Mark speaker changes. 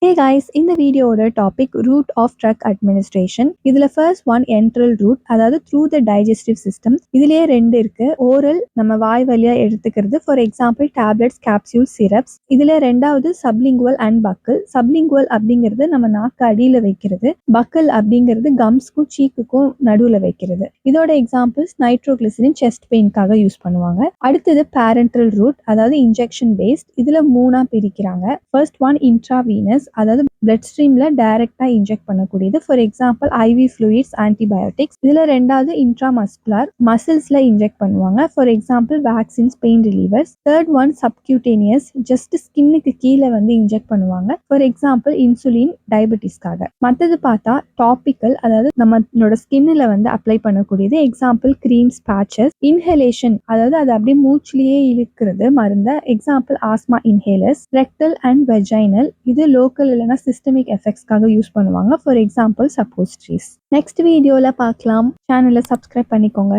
Speaker 1: Hey guys, இந்த வீடியோட topic route of drug administration. இதுல ஃபர்ஸ்ட் ஒன் என்ட்ரல் ரூட், அதாவது த்ரூ த டைஜஸ்டிவ் சிஸ்டம். இதுலயே ரெண்டு இருக்கு. ஓரல், நம்ம வாய் வழியா எடுத்துக்கிறது, for example tablets, capsule, syrups. இதுல ரெண்டாவது சப்லிங்குவல் அண்ட் பக்கல். சப்லிங்குவல் அப்படிங்கிறது நம்ம நாக்கு அடியில வைக்கிறது, பக்கல் அப்படிங்கிறது கம்ஸ்க்கும் சீக்குக்கும் நடுவுல வைக்கிறது. இதோட எக்ஸாம்பிள்ஸ் நைட்ரோகிளிசரின் செஸ்ட் பெயின்காக யூஸ் பண்ணுவாங்க. அடுத்தது பேரண்டல் ரூட், அதாவது இன்ஜெக்ஷன் பேஸ்ட். இதுல மூணா பிரிக்கிறாங்க. ஃபர்ஸ்ட் ஒன் இன்ட்ராவீனஸ், அதாவது பிளட் ஸ்ட்ரீம்ல டைரக்டா இன்ஜெக்ட் பண்ணக்கூடியது, for example IV fluids, antibiotics. இதுல ரெண்டாவது இன்ட்ராமஸ்குலர், மசில்ஸ்ல இன்ஜெக்ட் பண்ணுவாங்க, for example vaccines, pain relievers. Third one subcutaneous, just ஸ்கின்னுக்கு கீழே வந்து இன்ஜெக்ட் பண்ணுவாங்க, ஃபார் எக்ஸாம்பிள் இன்சுலின், டயபெட்டிஸ்க்காக. மற்றது பார்த்தா டாபிக்கல், அதாவது நம்மளோட ஸ்கின்ல வந்து அப்ளை பண்ணக்கூடியது, எக்ஸாம்பிள் கிரீம்ஸ், பேச்சஸ். இன்ஹலேஷன், அதாவது அது அப்படியே மூச்சுலயே இழுக்கிறது மருந்த, example asthma inhalers. Rectal and vaginal, இது லோக்கல் இல்லைனா சிஸ்டமிக் எஃபெக்ட்ஸ்க்காக யூஸ் பண்ணுவாங்க, ஃபார் எக்ஸாம்பிள் சப்போஸ்ட்ரீஸ். நெக்ஸ்ட் வீடியோல பார்க்கலாம். சேனலை சப்ஸ்கிரைப் பண்ணிக்கோங்க.